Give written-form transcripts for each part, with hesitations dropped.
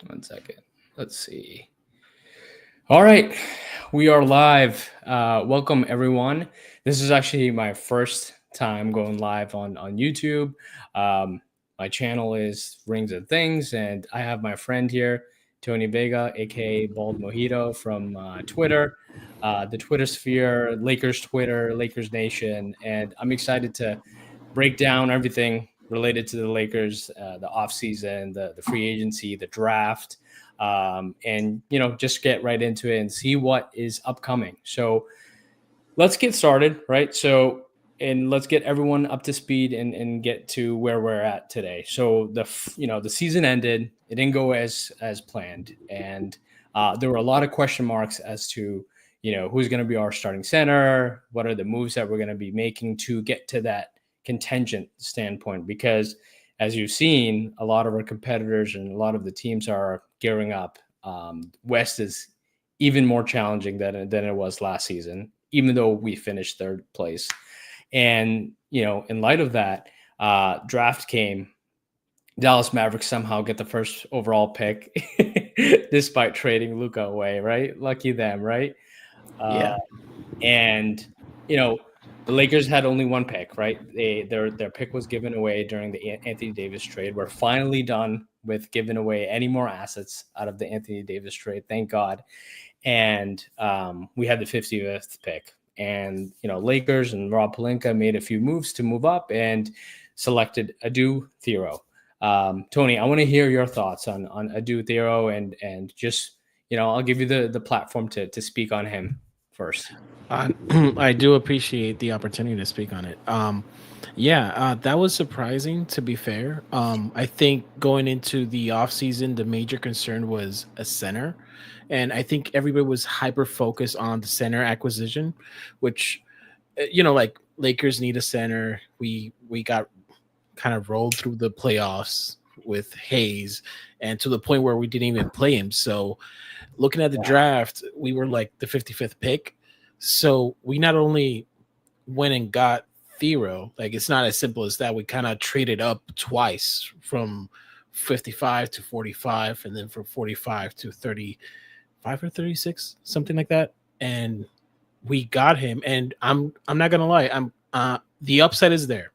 1 second. Let's see. All right, we are live. Welcome everyone. This is actually my first time going live on YouTube. Um, my channel is Rings and Things, and I have my friend here, Tony Vega, aka Bald Mojito from Twitter, the Twitter sphere, Lakers Twitter, Lakers Nation, and I'm excited to break down everything related to the Lakers, the offseason, the free agency, the draft, and just get right into it and see what is upcoming. So let's get started, right? So and let's get everyone up to speed and get to where we're at today. So the season ended. It didn't go as planned, and there were a lot of question marks as to who's going to be our starting center, what are the moves that we're going to be making to get to that contingent standpoint, because as you've seen, a lot of our competitors and a lot of the teams are gearing up. West is even more challenging than it was last season, even though we finished third place. And in light of that, draft came. Dallas Mavericks somehow get the first overall pick, despite trading Luka away. Right, lucky them, right? Yeah. And the Lakers had only one pick, right? Their pick was given away during the Anthony Davis trade. We're finally done with giving away any more assets out of the Anthony Davis trade, thank God. And we had the 50th pick. And Lakers and Rob Pelinka made a few moves to move up and selected Adu Thero. Tony, I want to hear your thoughts on Adu Thero and just I'll give you the platform to speak on him first. I do appreciate the opportunity to speak on it. That was surprising, to be fair. I think going into the offseason, the major concern was a center. And I think everybody was hyper focused on the center acquisition, which, like Lakers need a center. We got kind of rolled through the playoffs with Hayes, and to the point where we didn't even play him. So looking at the draft, we were like the 55th pick. So we not only went and got Thero, like it's not as simple as that. We kind of traded up twice from 55 to 45, and then from 45 to 35 or 36, something like that. And we got him. And I'm not gonna lie, the upside is there.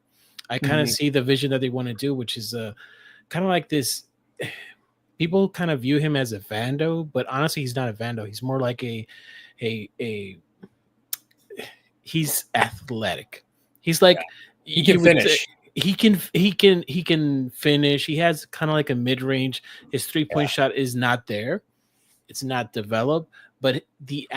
I kind of see the vision that they want to do, which is kind of like this. People kind of view him as a Vando, but honestly, he's not a Vando. He's more like a he's athletic. He's like he can finish. He can finish. He has kind of like a mid-range. His 3-point shot is not there. It's not developed, but the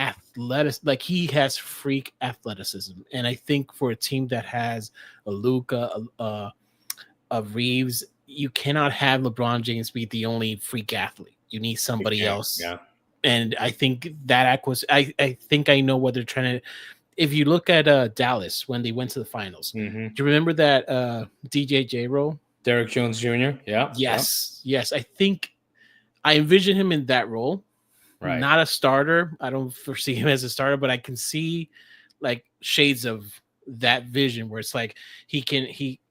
like he has freak athleticism. And I think for a team that has a Luka, a Reeves, you cannot have LeBron James be the only freak athlete. You need somebody else. Yeah. And I think that I think I know what they're trying to. If you look at Dallas when they went to the finals, do you remember that DJ J-Roll? Derrick Jones Jr.? Yeah. Yes. I think I envision him in that role. Right. Not a starter. I don't foresee him as a starter, but I can see like shades of that vision where it's like he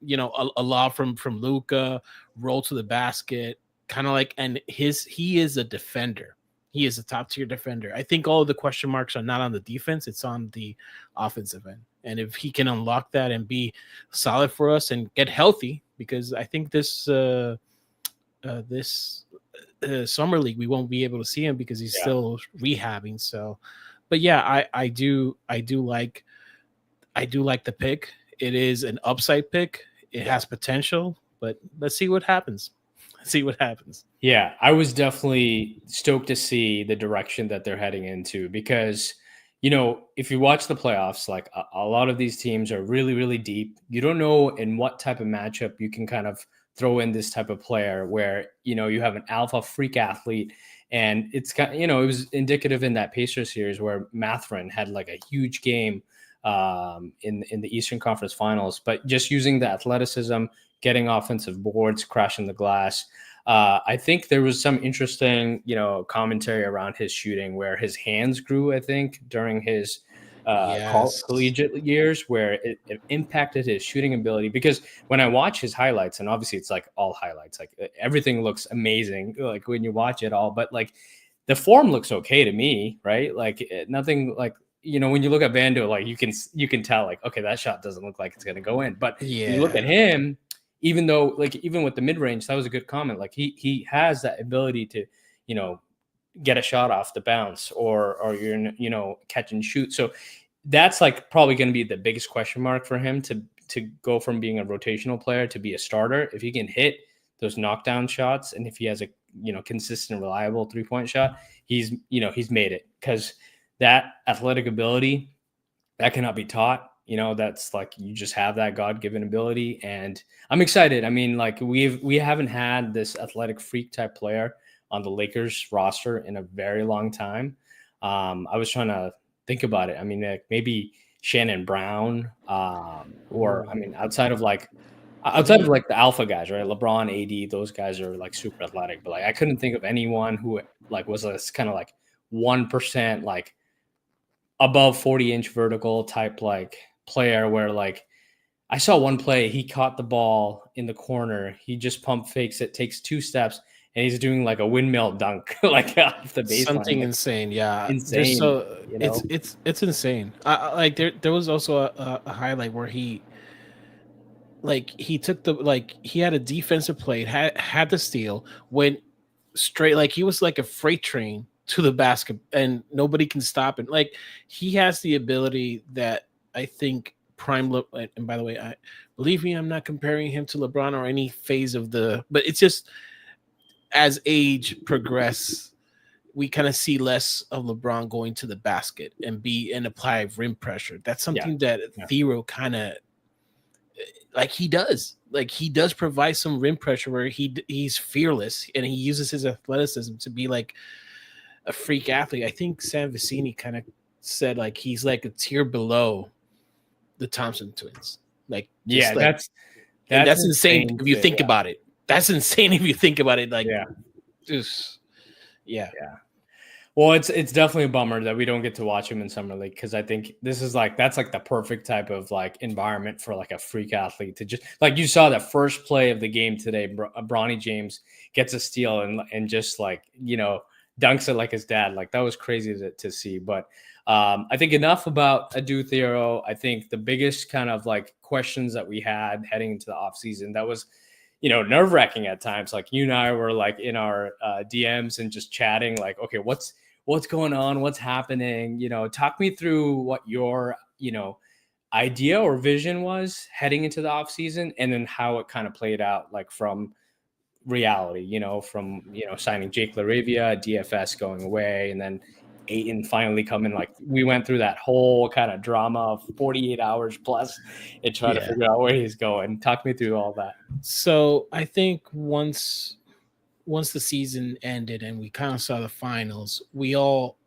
a lot from Luka, roll to the basket, kind of like, and he is a defender. He is a top tier defender. I think all of the question marks are not on the defense, it's on the offensive end. And if he can unlock that and be solid for us and get healthy, because I think this summer league we won't be able to see him because he's still rehabbing. So, but yeah, I do like the pick. It is an upside pick. It has potential, but let's see what happens. Yeah, I was definitely stoked to see the direction that they're heading into because, if you watch the playoffs, like a lot of these teams are really, really deep. You don't know in what type of matchup you can kind of throw in this type of player where, you have an alpha freak athlete. And it's got, it was indicative in that Pacers series where Mathurin had like a huge game in the Eastern Conference Finals, but just using the athleticism, getting offensive boards, crashing the glass. I think there was some interesting, commentary around his shooting where his hands grew, I think, during his Yes. collegiate years where it impacted his shooting ability. Because when I watch his highlights, and obviously it's like all highlights, like everything looks amazing, like when you watch it all, but like the form looks okay to me, right? Like nothing like, when you look at Vando, like you can tell like, okay, that shot doesn't look like it's going to go in. But when you look at Yeah. him, even though like even with the mid range, that was a good comment. Like he has that ability to, you know, get a shot off the bounce or you're catch and shoot. So that's like probably going to be the biggest question mark for him to go from being a rotational player to be a starter. If he can hit those knockdown shots and if he has a consistent reliable 3-point shot, he's made it, because that athletic ability that cannot be taught. That's like you just have that God-given ability, and I'm excited. I mean, like we haven't had this athletic freak type player on the Lakers roster in a very long time. I was trying to think about it. I mean, like maybe Shannon Brown, or I mean, outside of Maybe like the alpha guys, right? LeBron, AD, those guys are like super athletic, but like I couldn't think of anyone who like was a kind of like 1% like above 40-inch vertical type like player where like I saw one play, he caught the ball in the corner, he just pump fakes it, takes 2 steps, and he's doing like a windmill dunk like off the baseline, something like insane. Yeah. There's insane, so you know? it's insane. Like there was also a highlight where he took he had a defensive play, had the steal, went straight, like he was like a freight train to the basket and nobody can stop it. Like he has the ability that I think and by the way, I believe me, I'm not comparing him to LeBron or any phase of but it's just as age progress, we kind of see less of LeBron going to the basket and apply rim pressure. That's Yeah, something that yeah, Thero kind of like he does. Like he does provide some rim pressure where he's fearless and he uses his athleticism to be like a freak athlete. I think Sam Vecini kind of said like he's like a tier below the Thompson twins. Like yeah. just like, and That's that's insane insane if you to, think about it. That's insane if you think about it. Like, yeah, just yeah, yeah. Well, it's definitely a bummer that we don't get to watch him in summer league, because I think this is like that's like the perfect type of like environment for like a freak athlete to just like you saw that first play of the game today. Bronny James gets a steal and just like dunks it like his dad. Like that was crazy to see. But I think enough about Adu Thero. I think the biggest kind of like questions that we had heading into the offseason, that was nerve wracking at times. Like you and I were like in our DMs and just chatting, like, okay, what's going on? What's happening? Talk me through what your, idea or vision was heading into the off season, and then how it kind of played out, like from reality, from, signing Jake LaRavia, DFS going away, and then Ayton finally coming. Like we went through that whole kind of drama of 48 hours plus and trying to yeah. figure out where he's going. Talk me through all that. So I think once the season ended and we kind of saw the finals, we all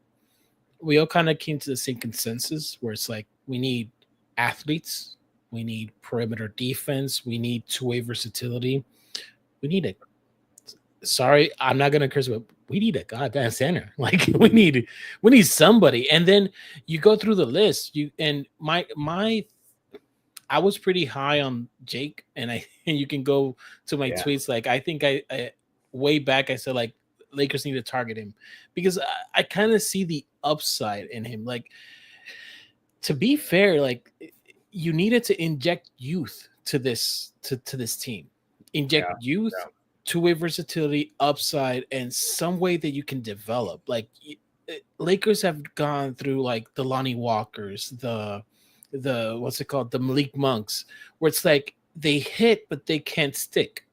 kind of came to the same consensus where it's like we need athletes, we need perimeter defense, we need two-way versatility, we need a sorry, I'm not gonna curse, but we need a goddamn center. Like we need somebody. And then you go through the list. You and my I was pretty high on Jake, and and you can go to my Yeah. tweets. Like I think I way back I said like Lakers need to target him because I kind of see the upside in him. Like to be fair, like you needed to inject youth to this team, inject Yeah. youth, two-way versatility, upside, and some way that you can develop. Like Lakers have gone through like the Lonnie Walkers, the what's it called, the Malik Monks, where it's like they hit but they can't stick.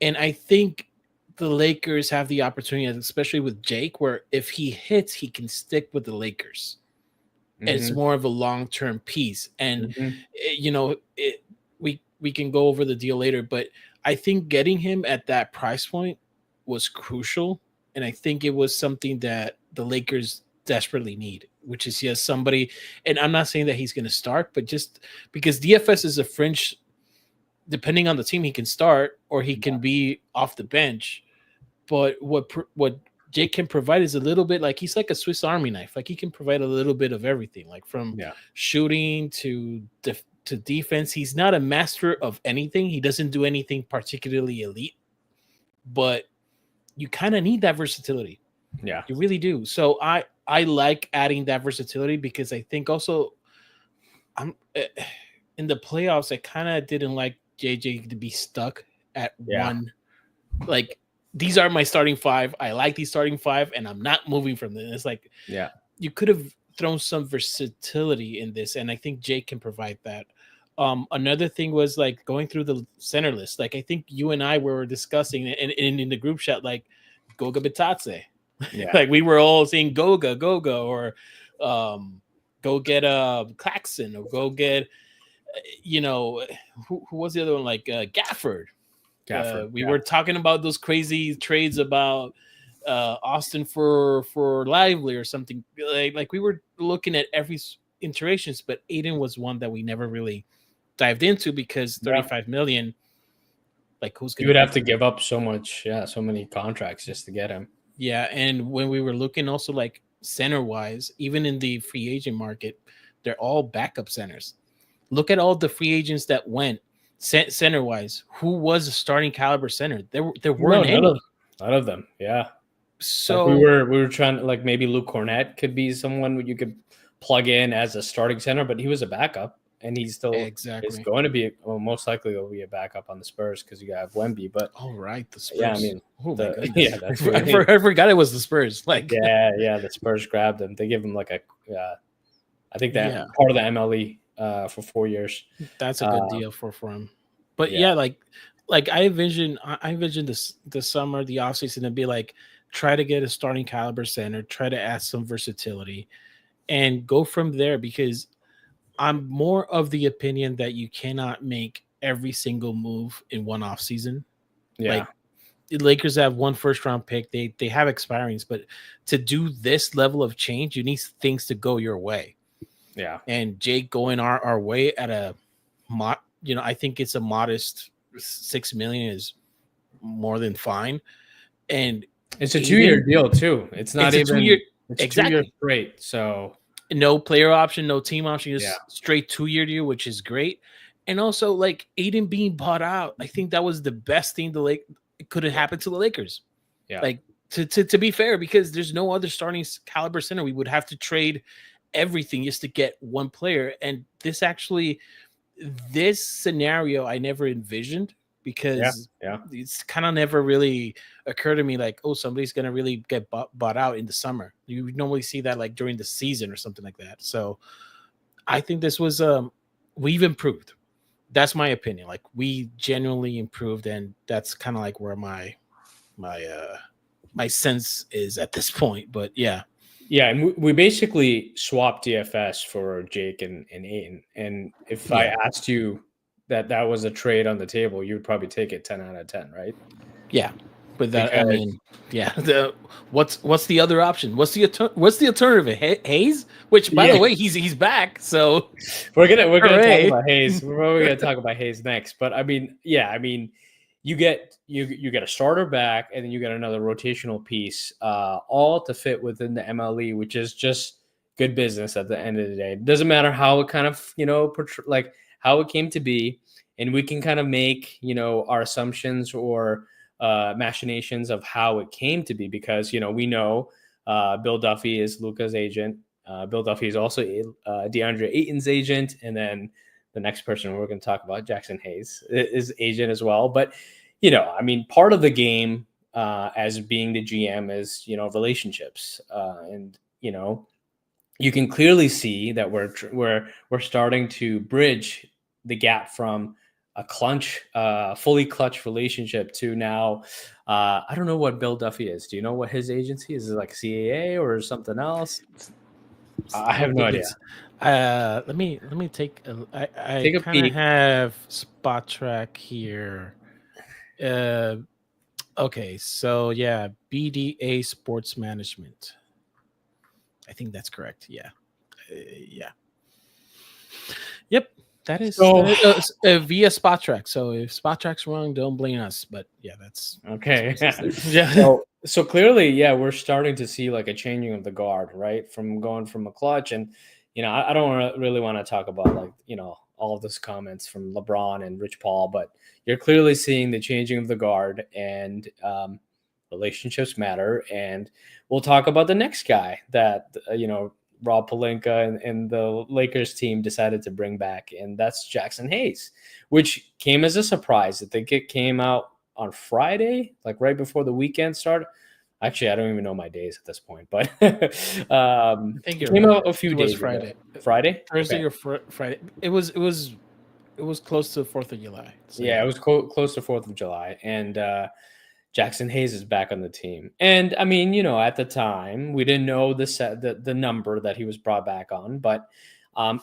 And I think the Lakers have the opportunity, especially with Jake, where if he hits, he can stick with the Lakers. It's Mhm. more of a long-term piece. And Mhm. we can go over the deal later, but I think getting him at that price point was crucial, and I think it was something that the Lakers desperately need, which is just somebody. And I'm not saying that he's going to start, but just because DFS is a fringe, depending on the team, he can start or he can be off the bench. But what Jake can provide is a little bit like he's like a Swiss Army knife. Like he can provide a little bit of everything, like from Yeah. shooting to defense. He's not a master of anything. He doesn't do anything particularly elite, but you kind of need that versatility. Yeah. You really do. So I like adding that versatility because I think also I'm in the playoffs. I kind of didn't like JJ to be stuck at Yeah. one. Like these are my starting five. I like these starting five, and I'm not moving from them. It's like Yeah. you could have thrown some versatility in this, and I think Jake can provide that. Another thing was like going through the center list. Like I think you and I were discussing in the group chat, like Goga Bitatse. Yeah. Like we were all saying Goga, or go get Claxon, or go get who was the other one, like Gafford. We were talking about those crazy trades about Austin for Lively or something. Like we were looking at every iterations, but Ayton was one that we never really dived into because 35 million. Like who's you would have to give up so much, so many contracts just to get him. Yeah, and when we were looking also like center wise, even in the free agent market, they're all backup centers. Look at all the free agents that went center wise. Who was a starting caliber center? There weren't any. None of them. Yeah. So like we were trying to, like, maybe Luke Cornett could be someone you could plug in as a starting center, but he was a backup, and he still is going to be, well, most likely will be a backup on the Spurs because you have Wemby. But all right, the Spurs. Yeah, I mean, that's I forgot it was the Spurs. Like the Spurs grabbed him. They give him like I think that part of the MLE for 4 years. That's a good deal for him. But like I envision the summer, the offseason to be like, try to get a starting caliber center, try to add some versatility, and go from there, because I'm more of the opinion that you cannot make every single move in one offseason. Yeah. Like the Lakers have one first round pick. They have expirings, but to do this level of change, you need things to go your way. Yeah. And Jake going our way at I think it's a modest $6 million is more than fine. And it's a 2-year deal too. It's not even 2 year. It's exactly 2 years straight. So no player option, no team option, just straight 2-year deal, which is great. And also, like Ayton being bought out, I think that was the best thing could have happened to the Lakers. Yeah. Like to be fair, because there's no other starting caliber center. We would have to trade everything just to get one player. And this scenario I never envisioned, because it's kind of never really occurred to me like, oh, somebody's going to really get bought out in the summer. You normally see that like during the season or something like that. So I think this was we've improved. That's my opinion. Like we genuinely improved, and that's kind of like where my sense is at this point. But yeah, and we basically swapped DFS for Jake and Ayton. And if I asked you that was a trade on the table, you would probably take it 10 out of 10, right? Yeah, but that I mean, what's the other option? What's the alternative? Hayes, which by the way, he's back. So we're gonna talk about Hayes. We're probably gonna talk about Hayes next. But I mean, you get a starter back, and then you get another rotational piece, all to fit within the MLE, which is just good business at the end of the day. It doesn't matter how it kind of like how it came to be, and we can kind of make our assumptions or machinations of how it came to be, because we know Bill Duffy is Luka's agent. Bill Duffy is also DeAndre Ayton's agent, and then the next person we're going to talk about, Jackson Hayes, is agent as well. But I mean, part of the game as being the GM is relationships, and you can clearly see that we're starting to bridge the gap from a fully clutch relationship to now. I don't know what Bill Duffy is. Do you know what his agency is? Is it like CAA or something else? I have no idea. Let me take I kind of have Spot Track here. Okay, so BDA Sports Management. I think that's correct. Yeah. Yep, that is via Spot Track. So if Spot Track's wrong, don't blame us. But yeah, that's okay. Yeah. So So clearly, yeah, we're starting to see like a changing of the guard, right? From going from a clutch, and I don't really want to talk about like all of those comments from LeBron and Rich Paul, but you're clearly seeing the changing of the guard, and relationships matter. And we'll talk about the next guy that Rob Pelinka and the Lakers team decided to bring back, and that's Jackson Hayes, which came as a surprise. I think it came out on Friday, like right before the weekend started. Actually, I don't even know my days at this point, but I think it you're came right. out a few It was days ago. Friday, Friday? Thursday Okay. or Friday. It was close to the 4th of July. So Yeah, yeah. it was close to 4th of July. And Jackson Hayes is back on the team. And I mean, at the time, we didn't know the number that he was brought back on, but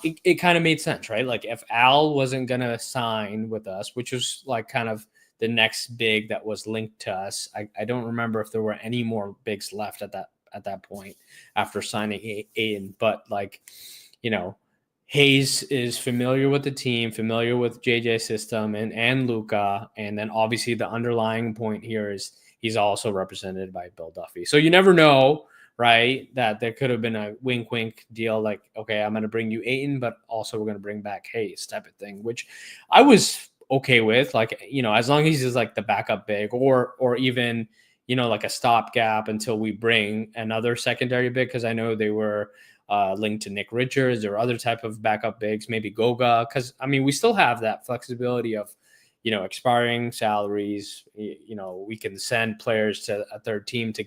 it kind of made sense, right? Like if Al wasn't going to sign with us, which was like kind of the next big that was linked to us. I don't remember if there were any more bigs left at that point after signing Ayton, but like, you know, Hayes is familiar with the team, familiar with JJ's system and Luca, and then obviously the underlying point here is he's also represented by Bill Duffy. So you never know, right? That there could have been a wink wink deal, like okay, I'm going to bring you Ayton, but also we're going to bring back Hayes type of thing, which I was okay with. Like as long as he's like the backup big, or even like a stopgap until we bring another secondary big, because I know they were linked to Nick Richards or other type of backup bigs, maybe Goga. Because I mean, we still have that flexibility of expiring salaries. We can send players to a third team to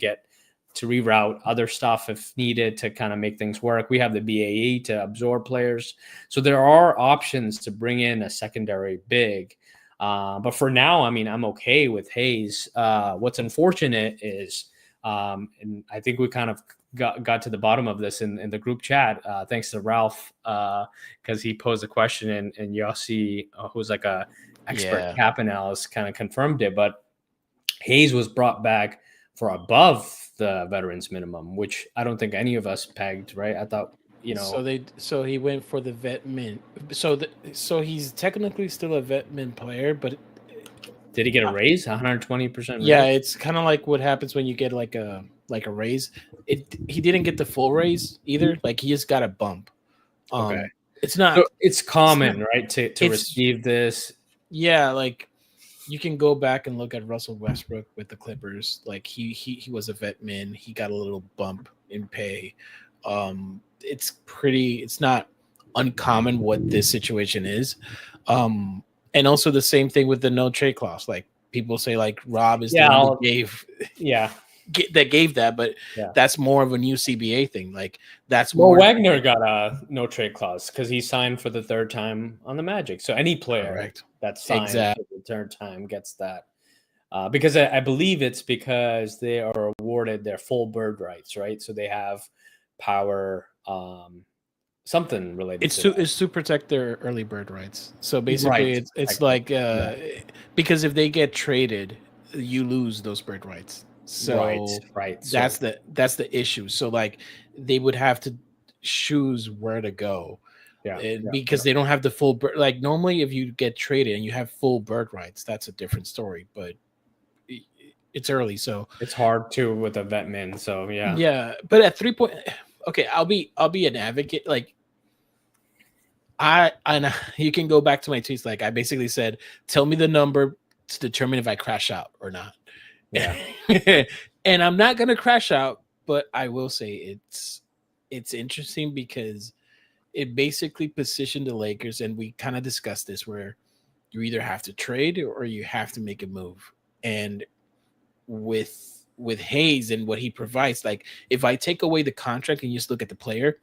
reroute other stuff if needed to kind of make things work. We have the BAE to absorb players, so there are options to bring in a secondary big. But for now, I mean, I'm okay with Hayes. What's unfortunate is, and I think we kind of got to the bottom of this in the group chat, thanks to Ralph, because he posed a question, and Yossi, who's like a expert Yeah. cap analyst, kind of confirmed it. But Hayes was brought back for above the veterans minimum, which I don't think any of us pegged, right? I thought, So he went for the vet min. So he's technically still a vet min player, but did he get a raise, 120% yeah, raise? it's kind of like what happens when you get like a raise. He didn't get the full raise either. Like he just got a bump. Okay. Um, it's So not. it's It's not. common, right, to It's receive this. yeah. Like you can go back and look at Russell Westbrook with the Clippers. Like he was a vet min. He got a little bump in pay. It's not uncommon what this situation is. And also the same thing with the no trade clause. Like people say, like Rob is the Yeah, one that gave yeah. that, but Yeah. that's more of a new CBA thing. Like that's Well, more Wagner got a no trade clause because he signed for the third time on the Magic. So any player correct. that signs Exactly. for the third time gets that. Because I believe it's because they are awarded their full bird rights, right? So they have power, something related to that. It's to protect their early bird rights. So Right. basically, To it's protect them. like Yeah. because if they get traded, you lose those bird rights. Right. So Right. that's So the issue. So like they would have to choose where to go, yeah. and Yeah. Yeah. because they don't have the full bird. Like normally, if you get traded and you have full bird rights, that's a different story. But it's early, so It's hard too with a vet min. So yeah. yeah. But at 3 point, okay, I'll be an advocate. Like I you can go back to my tweets. Like I basically said, tell me the number to determine if I crash out or not. Yeah. And I'm not gonna crash out, but I will say it's interesting because it basically positioned the Lakers, and we kind of discussed this where you either have to trade or you have to make a move. And with Hayes and what he provides, like if I take away the contract and you just look at the player,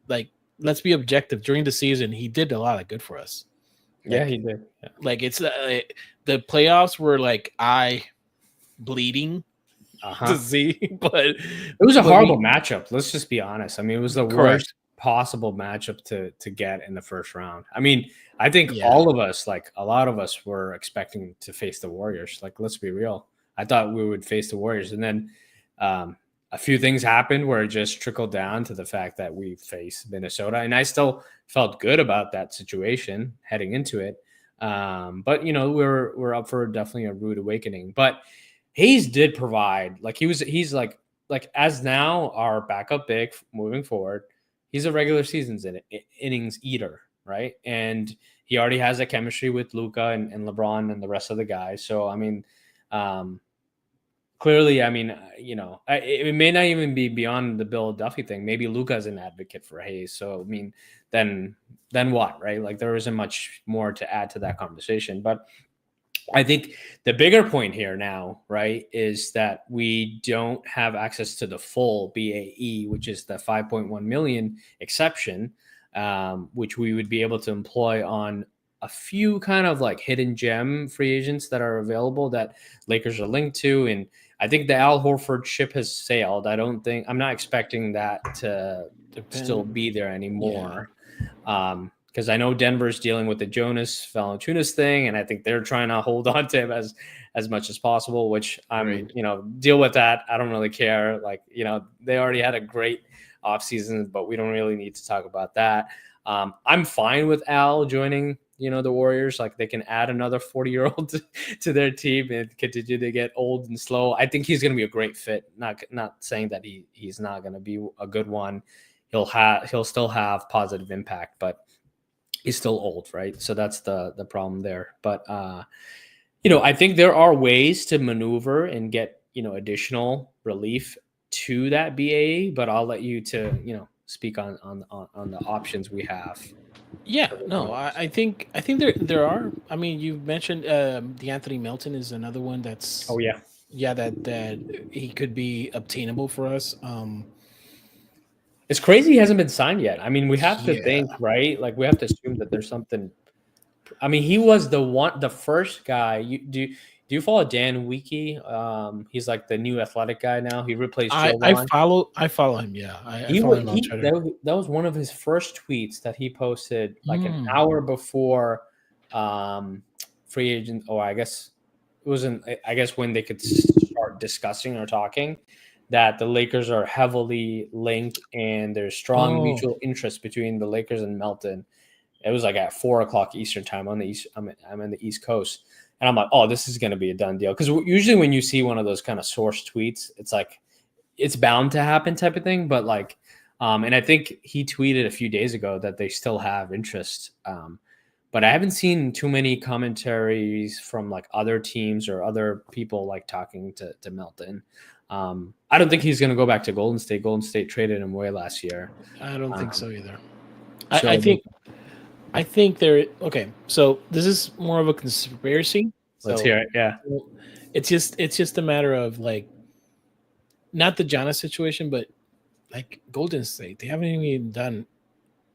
like let's be objective. During the season, he did a lot of good for us. Yeah. Like He did. Yeah. like it's the playoffs were like eye bleeding Uh to huh. see, but It was a horrible we matchup. Let's just be honest. I mean, it was the worst correct. possible matchup to get in the first round. I mean, I think Yeah. all of us, like a lot of us, were expecting to face the Warriors. Like, let's be real. I thought we would face the Warriors, and then um, a few things happened where it just trickled down to the fact that we faced Minnesota, and I still felt good about that situation heading into it. But we're up for definitely a rude awakening. But Hayes did provide, like he's like as now our backup big moving forward. He's a regular seasons innings eater, right? And he already has a chemistry with Luka and LeBron and the rest of the guys. So I mean, um, clearly, I mean, it may not even be beyond the Bill Duffy thing. Maybe Luka's an advocate for Hayes. So I mean, then then what, right? Like there isn't much more to add to that conversation. But I think the bigger point here now, right, is that we don't have access to the full BAE, which is the 5.1 million exception, which we would be able to employ on a few kind of like hidden gem free agents that are available that Lakers are linked to. And I think the Al Horford ship has sailed. I'm not expecting that to still be there Yeah. anymore. Because I know Denver's dealing with the Jonas Valanciunas thing, and I think they're trying to hold on to him as much as possible. Which Right. deal with that. I don't really care. Like they already had a great offseason, but we don't really need to talk about that. I'm fine with Al joining. The Warriors, like they can add another 40-year-old to their team and continue to get old and slow. I think he's going to be a great fit. Not saying that he's not going to be a good one. He'll still have positive impact, but he's still old, right? So that's the problem there. But I think there are ways to maneuver and get additional relief to that BAE. But I'll let you to speak on the options we have. Yeah, no, I think there are. I mean, you mentioned the Anthony Melton is another one that's, Oh yeah, yeah, that he could be obtainable for us. it's crazy he hasn't been signed yet. I mean, we have to Yeah, think, right? Like we have to assume that there's something. I mean, he was the first guy. Do you follow Dan Wiki? He's like the new athletic guy now. He replaced I Joe I Vaughn. follow him. Yeah, I He follow was him on he Twitter. that was one of his first tweets that he posted like an Mm. hour before um free agent, or I guess it wasn't, I guess when they could start discussing or talking, that the Lakers are heavily linked and there's strong Oh, mutual interest between the Lakers and Melton. It was like at 4 o'clock Eastern time on the east. I'm in the East Coast, and I'm like, oh, this is going to be a done deal. Because usually when you see one of those kind of source tweets, it's like it's bound to happen type of thing. But like, and I think he tweeted a few days ago that they still have interest. But I haven't seen too many commentaries from like other teams or other people like talking to Melton. I don't think he's going to go back to Golden State. Golden State traded him away last year. I don't think Um, so either. I so think there. Okay, so this is more of a conspiracy. let's So hear it. Yeah. it's just a matter of like not the Giannis situation, but like Golden State. They haven't even done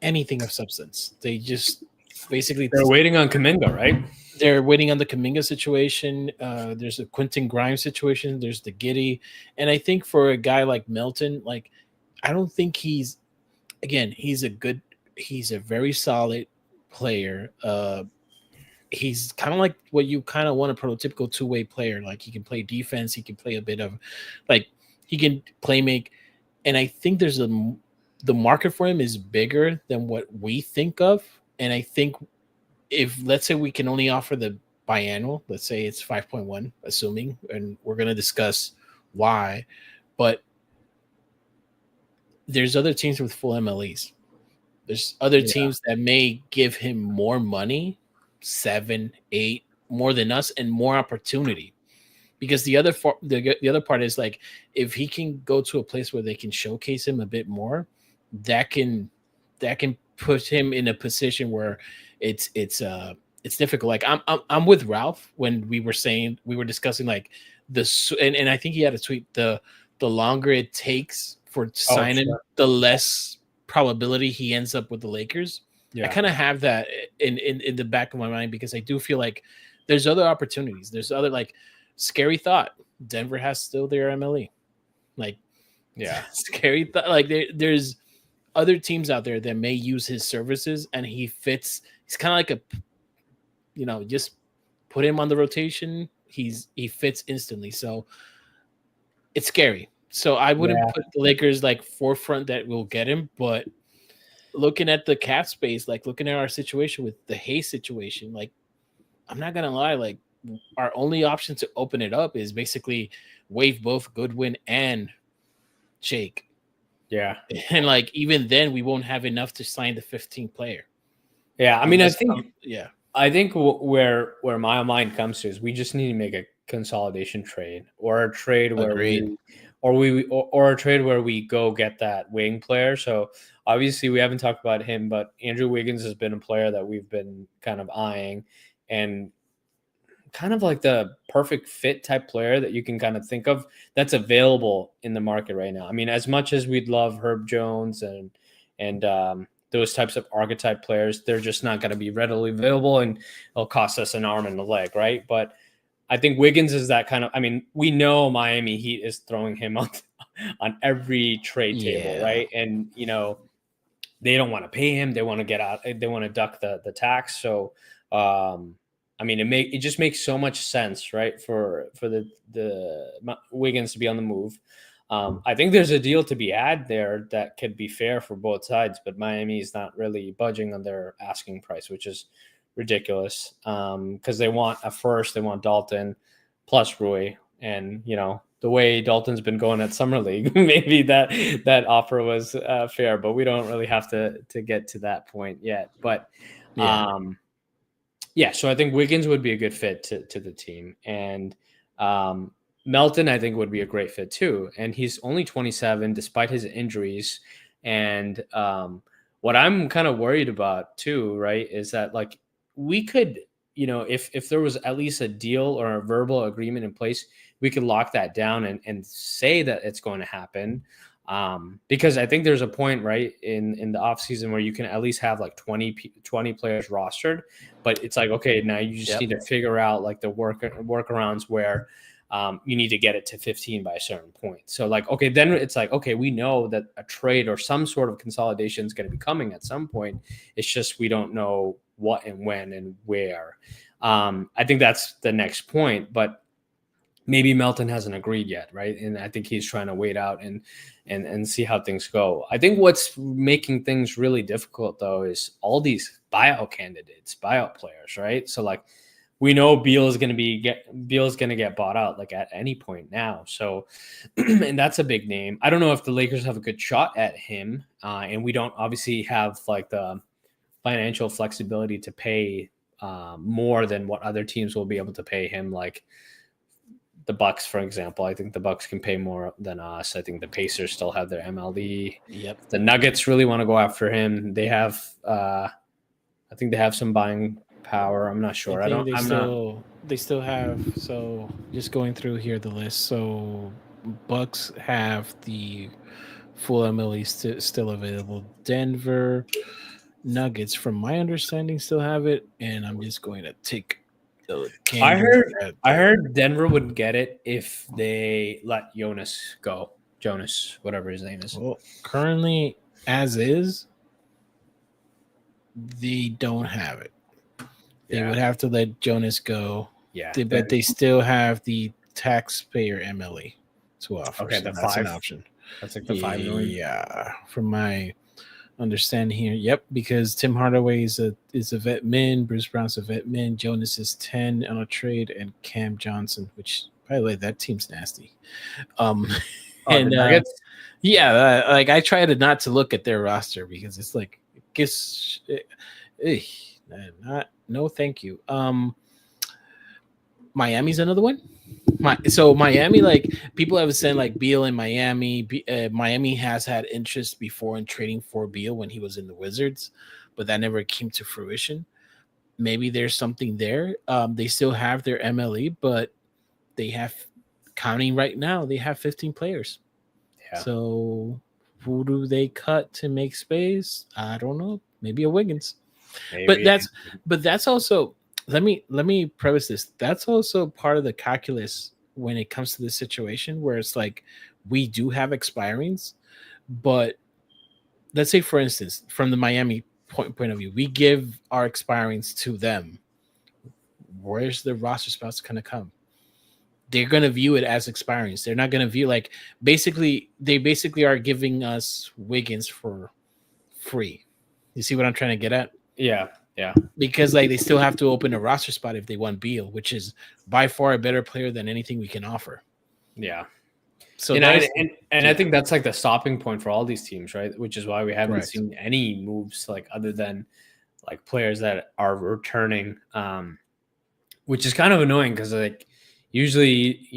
anything of substance. They just basically They're waiting on Kaminga, right? they're waiting on the Kaminga situation. There's a Quentin Grimes situation. There's the Giddy, and I think for a guy like Melton, like I don't think he's a very solid player. He's kind of like what you kind of want a prototypical two-way player. Like he can play defense, he can play a bit of, like he can play make, and I think the market for him is bigger than what we think of. And I think if let's say we can only offer the biannual, let's say it's 5.1, assuming, and we're gonna discuss why, but there's other teams with full MLEs. There's other Yeah. teams that may give him more money, 7, 8, more than us, and more opportunity. Because the other part is like if he can go to a place where they can showcase him a bit more, that can put him in a position where it's difficult. Like I'm with Ralph when we were discussing like this, and I think he had a tweet, the longer it takes for to Oh, sign him, sure. the less probability he ends up with the Lakers. I Yeah. kind of have that in the back of my mind because I do feel like there's other opportunities. There's other like scary thought. Denver has still their MLE. Like Yeah. scary thought. Like there's other teams out there that may use his services, and he fits. He's kind of like just put him on the rotation. He fits instantly. So it's scary. So I wouldn't Yeah. put the Lakers like forefront that will get him, but looking at the cap space, like looking at our situation with the Hayes situation, like I'm not gonna lie, like our only option to open it up is basically waive both Goodwin and Jake. Yeah. And like even then we won't have enough to sign the 15th player. Yeah. I mean, Unless yeah. I think where my mind comes to is we just need to make a consolidation trade or a trade where Agreed. or a trade where we go get that wing player. So obviously we haven't talked about him, but Andrew Wiggins has been a player that we've been kind of eyeing and kind of like the perfect fit type player that you can kind of think of that's available in the market right now. I mean, as much as we'd love Herb Jones and those types of archetype players, they're just not going to be readily available, and it'll cost us an arm and a leg, right? But I think Wiggins is that kind of. I mean, we know Miami Heat is throwing him on every trade table, Yeah. right? And they don't want to pay him. They want to get out. They want to duck the tax. So, I mean, it just makes so much sense, right? For the Wiggins to be on the move. I think there's a deal to be had there that could be fair for both sides, but Miami is not really budging on their asking price, which is ridiculous. Because they want a first, they want Dalton plus Rui, and the way Dalton's been going at Summer League, maybe that offer was fair, but we don't really have to get to that point yet. But yeah, so I think Wiggins would be a good fit to the team, and Melton I think would be a great fit too. And he's only 27, despite his injuries. And what I'm kind of worried about too, right, is that like we could, if there was at least a deal or a verbal agreement in place, we could lock that down and say that it's going to happen. Because I think there's a point, right, in the offseason where you can at least have like 20 players rostered, but it's like, okay, now you just need to figure out like the workarounds where you need to get it to 15 by a certain point. So like, okay, then it's like, okay, we know that a trade or some sort of consolidation is going to be coming at some point. It's just we don't know what and when and where. I think that's the next point, but maybe Melton hasn't agreed yet, right? And I think he's trying to wait out and see how things go. I think what's making things really difficult though is all these buyout candidates, buyout players, right? So like we know Beal's going to get bought out like at any point now. So, and that's a big name. I don't know if the Lakers have a good shot at him, and we don't obviously have like the financial flexibility to pay more than what other teams will be able to pay him, like the Bucks, for example. I think the Bucks can pay more than us. I think the Pacers still have their MLE. Yep. The Nuggets really want to go after him. They have, I think they have some buying power. I'm not sure. They still have. So just going through here the list. So Bucks have the full MLE still available. Denver Nuggets, from my understanding, still have it, and I'm just going to take. I heard Denver would get it if they let Jonas go. Jonas, whatever his name is. Well, currently, as is, they don't have it. They would have to let Jonas go. Yeah, but they still have the taxpayer MLE to offer. Okay, so that's 5. an option. That's like the 5 million. Yeah, from my understanding here. Yep, because Tim Hardaway is a vet min, Bruce Brown's a vet min, Jonas is 10 on a trade, and Cam Johnson, which by the way, that team's nasty. And like I try to not to look at their roster because it's like no thank you. Miami's another one. Miami, like people have said, like Beal in Miami. Miami has had interest before in trading for Beal when he was in the Wizards, but that never came to fruition. Maybe there's something there. They still have their MLE, but they have counting right now. They have 15 players. Yeah. So who do they cut to make space? I don't know. Maybe a Wiggins. Maybe. But that's also. Let me preface this. That's also part of the calculus when it comes to this situation where it's like we do have expirings, but let's say, for instance, from the Miami point of view, we give our expirings to them. Where's the roster spots going to come? They're going to view it as expirings. They're not going to view they basically are giving us Wiggins for free. You see what I'm trying to get at? Yeah. Yeah. because like they still have to open a roster spot if they want Beal, which is by far a better player than anything we can offer. Yeah. So And I those, and I think that's like the stopping point for all these teams, right? Which is why we haven't correct. seen any moves like other than like players that are returning, which is kind of annoying because like usually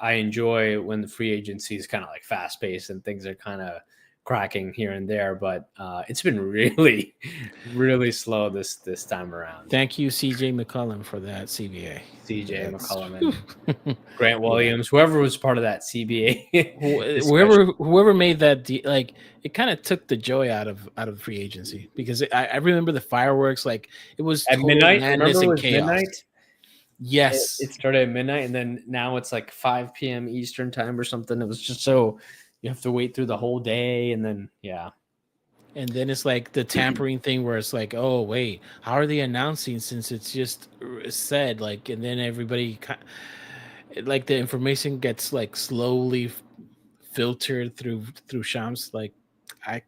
I enjoy when the free agency is kind of like fast paced and things are kind of cracking here and there, but it's been really really slow this time around. Thank you, CJ McCollum, for that CBA. CJ That's McCollum and Grant yeah. Williams, whoever was part of that CBA discussion. Whoever made that like it kind of took the joy out of free agency because I remember the fireworks, like it was At total midnight, madness remember it and was chaos. midnight. It Yes, started at midnight, and then now it's like 5 p.m. Eastern time or something. It was just so you have to wait through the whole day, and then yeah, and then it's like the tampering thing where it's like, oh wait, how are they announcing since it's just said like, and then everybody like the information gets like slowly filtered through Shams. Like I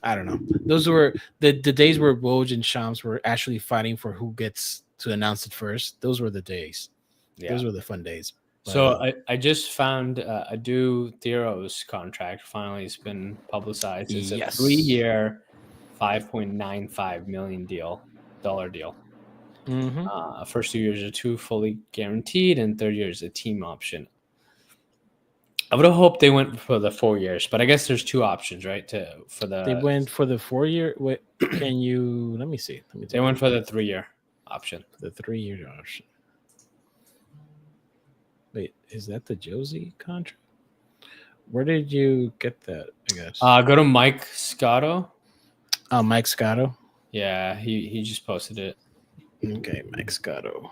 I don't know. Those were the days where Woj and Shams were actually fighting for who gets to announce it first. Those were the days. yeah. Those were the fun days. But So I just found Adu Thero's contract finally has been publicized. It's a yes. 3-year, $5.95 million dollar deal. Mm-hmm. First 2 years are two fully guaranteed, and third year is a team option. I would have hoped they went for the 4 years, but I guess there's two options, right? For They the went for the 4 year. Wait, can you let me see? Let me they take a went look. for the 3-year option. The 3 year option. Wait, is that the Josie contract? Where did you get that? I guess. Go to Mike Scotto. Mike Scotto. Yeah, he just posted it. Okay, Mike Scotto.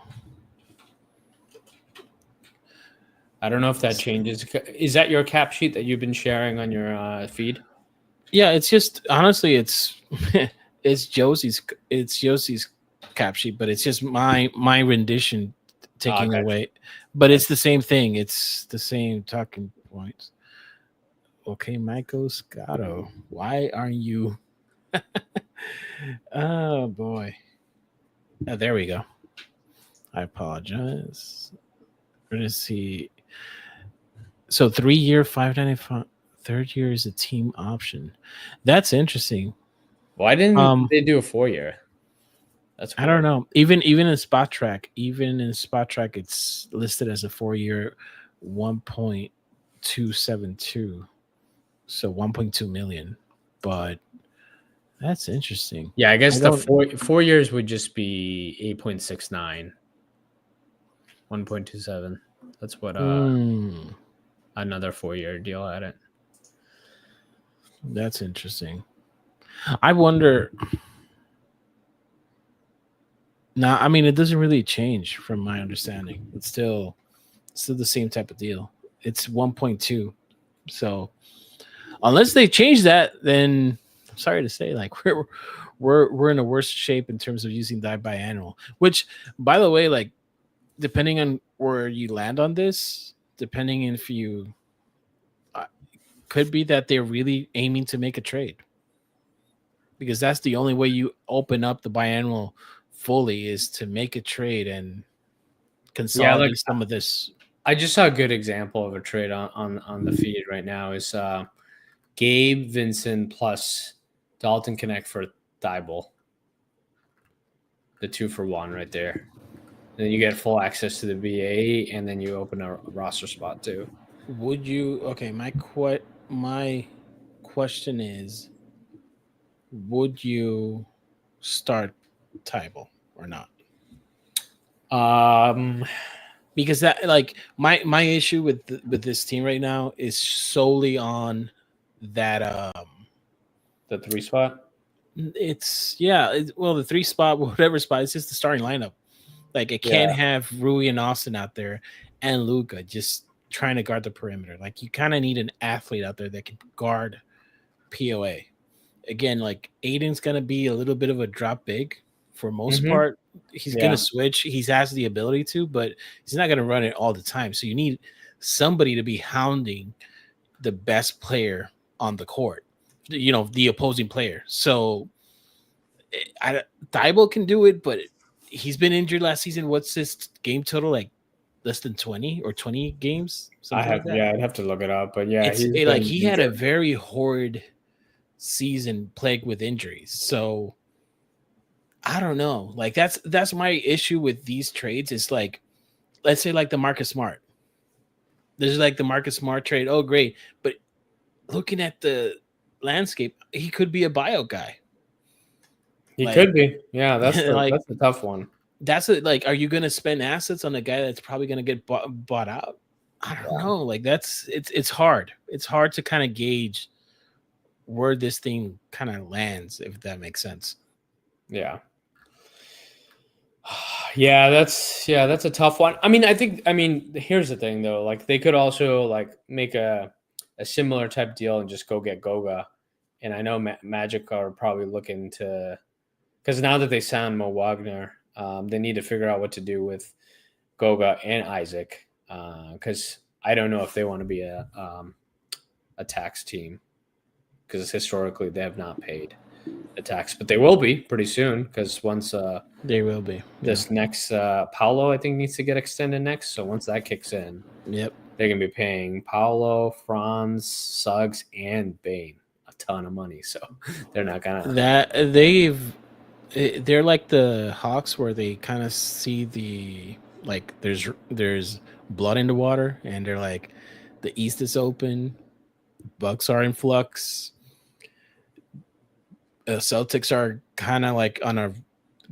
I don't know if that changes. Is that your cap sheet that you've been sharing on your feed? Yeah, it's just honestly, it's it's Josie's cap sheet, but it's just my rendition taking Gotcha. away. But Gotcha. it's the same thing. It's the same talking points. Okay, Michael Scotto, why aren't you? Oh boy. Oh, there we go. I apologize. Where does he? So 3 year 595. Third year is a team option. That's interesting. Why didn't Um, they do a 4-year? That's I don't weird. know. Even in spot track, it's listed as a 4 year, 1.272, so 1.2 million. But that's interesting. Yeah, I I guess the don't. four years would just be 8.69, 1.27. That's what Hmm, another 4-year deal at it. that's interesting. I wonder. Now, I mean, it doesn't really change from my understanding. It's still the same type of deal. It's 1.2. So unless they change that, then I'm sorry to say, like we're in a worse shape in terms of using that biannual. Which, by the way, like depending on where you land on this, depending if you uh, could be that they're really aiming to make a trade because that's the only way you open up the biannual fully is to make a trade and Yeah, like consolidate some of this. I just saw a good example of a trade on the feed right now is Gabe Vincent plus Dalton Connect for Thibault. The 2-for-1 right there. Then you get full access to the VA, and then you open a roster spot too. Would you? Okay, my question is, would you start Tybal or not? Um, Because that like my issue with this team right now is solely on that the 3 spot. it's yeah well the three spot whatever spot it's just the starting lineup. Like it can't Yeah. have Rui and Austin out there and Luca just trying to guard the perimeter. Like you kind of need an athlete out there that can guard POA. Again, like Aiden's gonna be a little bit of a drop big for most Mm-hmm. part. He's gonna Yeah. switch. He has the ability to, but he's not gonna run it all the time. So you need somebody to be hounding the best player on the court. You know, the opposing player. So Thibault can do it, but he's been injured last season. What's his game total? Like less than 20 or 20 games, something like that. I'd have to look it up, but yeah, It's he's like been he had a injured. very horrid season plagued with injuries. So I don't know. Like that's my issue with these trades. Is like, let's say like the Marcus Smart. There's like the Marcus Smart trade. Oh, great. But looking at the landscape, he could be a buyout guy. He Like, could be. Yeah, like that's a tough one. that's a, like, are you going to spend assets on a guy that's probably going to get bought out? I don't Yeah. know. Like it's hard. It's hard to kind of gauge where this thing kind of lands, if that makes sense. Yeah. That's a tough one. I mean, here's the thing though. Like they could also like make a similar type deal and just go get Goga. And I know Magic are probably looking to, because now that they signed Mo Wagner, they need to figure out what to do with Goga and Isaac. Because I don't know if they want to be a tax team, because historically they have not paid the tax, but they will be pretty soon, because once They will be. this next Paolo, I think, needs to get extended next. So once that kicks in, Yep. they're gonna be paying Paolo, Franz, Suggs, and Bain a ton of money. So they're not gonna. They're like the Hawks, where they kind of see the, like, there's blood in the water, and they're like, the East is open, Bucks are in flux, Celtics are kind of like on a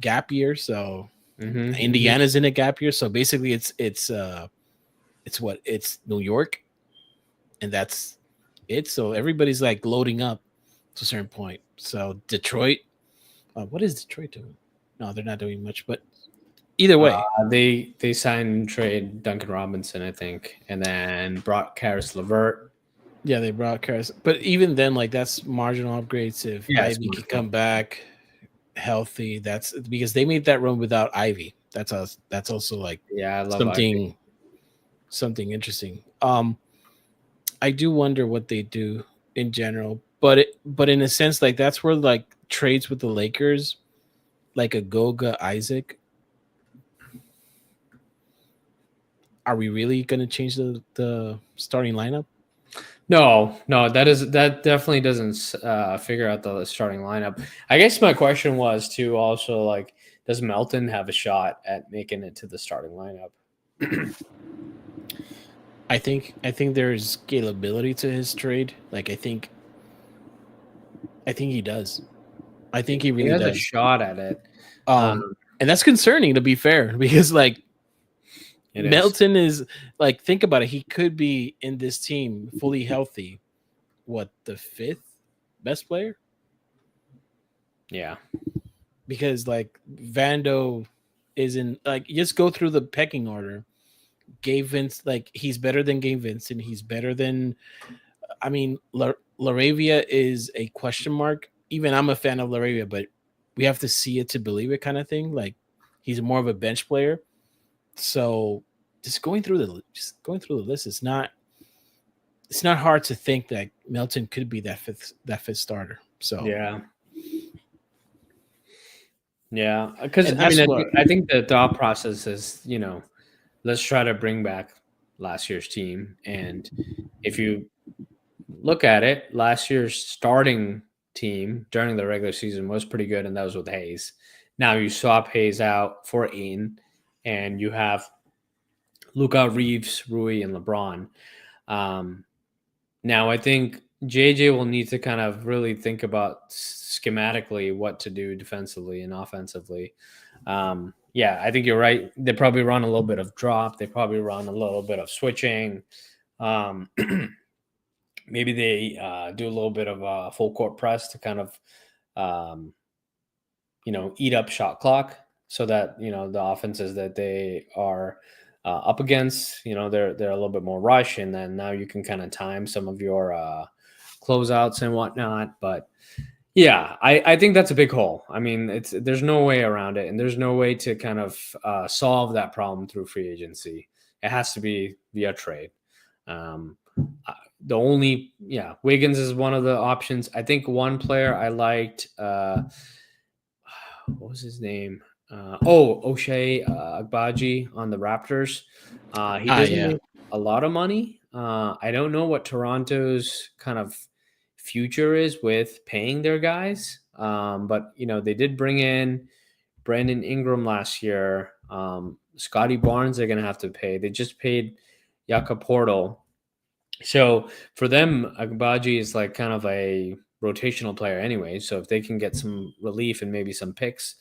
gap year, so Indiana's in a gap year. So basically, it's New York, and that's it. So everybody's like loading up to a certain point. So Detroit, what is Detroit doing? No, they're not doing much. But either way, They signed and trade Duncan Robinson, I think, and then brought Karis LeVert. yeah, they brought Karis. But even then, like, that's marginal upgrades. If Yeah, it's Ivy can marginal. come back healthy, that's because they made that run without Ivy. That's also like Yeah, I love Ivy. something interesting. I do wonder what they do in general, but in a sense, like, that's where like trades with the Lakers, like a Goga Isaac. Are we really going to change the starting lineup? No, that definitely doesn't figure out the starting lineup. I guess my question was too, also, like, does Melton have a shot at making it to the starting lineup? I think there's scalability to his trade. Like, I think he does. I think he He really has a does. shot at it. And that's concerning, to be fair, because like It is. Melton is, like, think about it. He could be in this team fully healthy. What, the fifth best player? Yeah. Because like Vando isn't, like, just go through the pecking order. Gabe Vince, like, he's better than Gabe Vincent. He's better than, I mean, LaRavia is a question mark. Even I'm a fan of LaRavia, but we have to see it to believe it, kind of thing. Like, he's more of a bench player. So just going through the list, it's not hard to think that Melton could be that fifth starter. So Yeah. Yeah. Because and that's what I think the thought process is, let's try to bring back last year's team. And if you look at it, last year's starting team during the regular season was pretty good, and that was with Hayes. Now you swap Hayes out for Ayton, and you have Luca, Reeves, Rui, and LeBron. Um, Now I think JJ will need to kind of really think about schematically what to do defensively and offensively. Yeah, I think you're right. They probably run a little bit of drop. They probably run a little bit of switching. Um, Maybe they do a little bit of a full court press to kind of, um, eat up shot clock, so that, the offenses that they are up against, they're a little bit more rush, and then now you can kind of time some of your closeouts and whatnot. But yeah, I think that's a big hole. I mean, there's no way around it, and there's no way to kind of solve that problem through free agency. It has to be via trade. Um, the only, Wiggins is one of the options. I think one player I liked. what was his name? O'Shea Agbaji on the Raptors. He doesn't Yeah. make a lot of money. I don't know what Toronto's kind of future is with paying their guys. But they did bring in Brandon Ingram last year. Scotty Barnes, they're gonna have to pay. They just paid Jakob Portal. So for them, Agbaji is like kind of a rotational player anyway. So if they can get some relief and maybe some picks,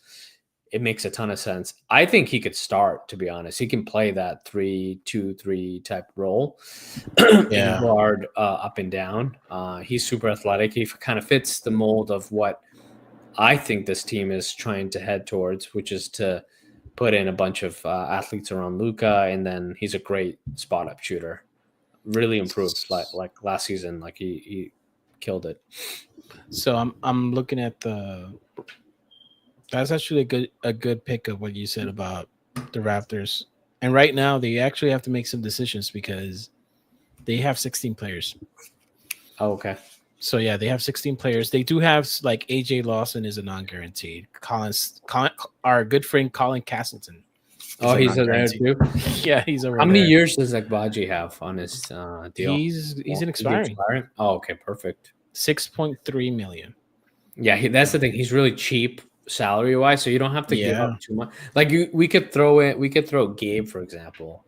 it makes a ton of sense. I think he could start, to be honest. He can play that 3-2-3 type role and Yeah. guard up and down. He's super athletic. He kind of fits the mold of what I think this team is trying to head towards, which is to put in a bunch of athletes around Luca, and then he's a great spot up shooter. Really improved like last season. Like he killed it. So I'm looking at the. That's actually a good pick of what you said about the Raptors. And right now they actually have to make some decisions because they have 16 players. Oh, okay. So yeah, they have 16 players. They do have like AJ Lawson is a non-guaranteed. Colin, our good friend Colin Castleton is Oh, a he's a there non-guaranteed. too. Yeah, he's How over many there. years does Ekbaji have on his deal? He's an Is he expiring expiring? Oh, okay, perfect. 6.3 million. Yeah, that's the thing. He's really cheap salary wise, so you don't have to give up Yeah, too much. Like we could throw Gabe, for example,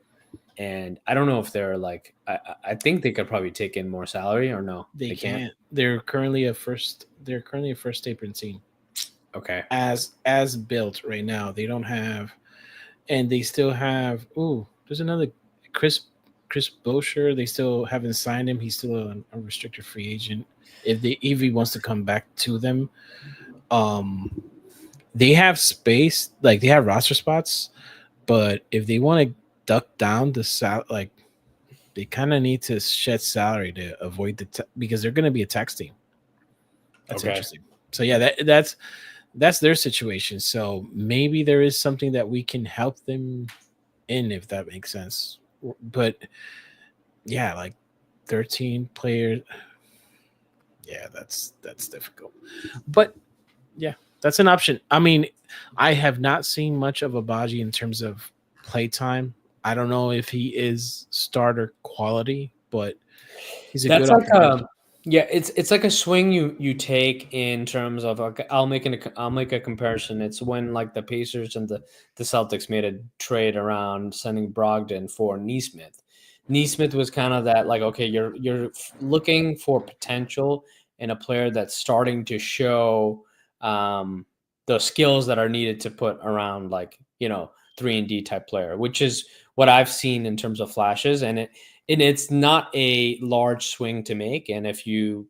and I don't know if they're like I think they could probably take in more salary or no, they they can't. can't. They're currently a first apron team Okay, as built right now. They don't have, and they still have. Ooh, there's another Chris Boucher. They still haven't signed him. He's still a restricted free agent. If he wants to come back to them, um, they have space. Like they have roster spots, but if they want to duck down the like they kind of need to shed salary to avoid because they're going to be a tax team. That's okay. interesting. So yeah, that's their situation. So maybe there is something that we can help them in, if that makes sense. But yeah, like 13 players. Yeah, that's difficult. But yeah, that's an option. I mean, I have not seen much of Abaji in terms of playtime. I don't know if he is starter quality, but he's a good That's like opportunity. yeah, it's like a swing you take in terms of like I'll make a comparison. It's when like the Pacers and the Celtics made a trade around sending Brogdon for Neesmith. Neesmith was kind of that like okay, you're looking for potential in a player that's starting to show the skills that are needed to put around like 3-and-D type player, which is what I've seen in terms of flashes, and it's not a large swing to make. And if you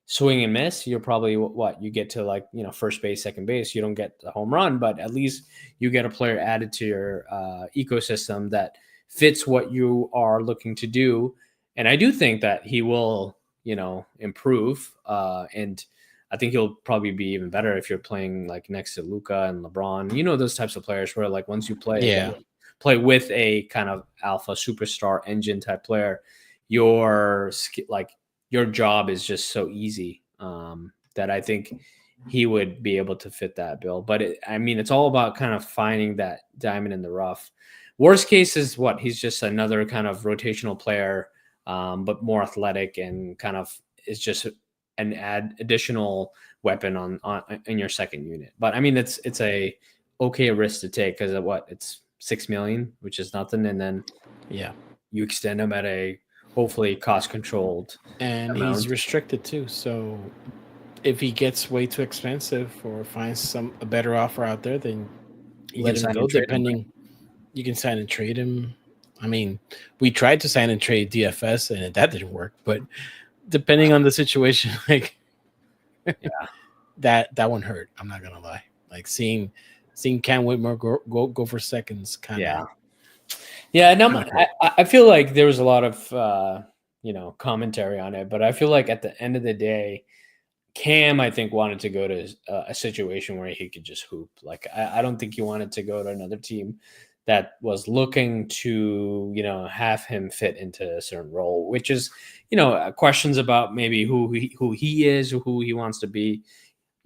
swing and miss, you're probably what you get to like first base, second base. You don't get the home run, but at least you get a player added to your ecosystem that fits what you are looking to do. And I do think that he will improve, and I think he'll probably be even better if you're playing like next to Luca and LeBron. Those types of players where like once you play Yeah. again, play with a kind of alpha superstar engine type player, your like your job is just so easy that I think he would be able to fit that bill. But I mean, it's all about kind of finding that diamond in the rough. Worst case is what he's just another kind of rotational player, but more athletic and kind of is just an additional weapon on in your second unit. But I mean, it's a okay risk to take because of what it's 6 million, which is nothing, and then Yeah. you extend them at a hopefully cost controlled And he's amount. restricted too. So if he gets way too expensive or finds a better offer out there, then you You can let him sign go. and trade them, right? Depending, you can sign and trade him. I mean, we tried to sign and trade DFS and that didn't work. But depending on the situation, like Yeah, that one hurt. I'm not gonna lie. Like seeing Cam Whitmore go for seconds, yeah, yeah. And kind of hurt. I feel like there was a lot of commentary on it, but I feel like at the end of the day, Cam, I think, wanted to go to a situation where he could just hoop. Like, I don't think he wanted to go to another team that was looking to, have him fit into a certain role, which is, questions about maybe who he is, who he wants to be.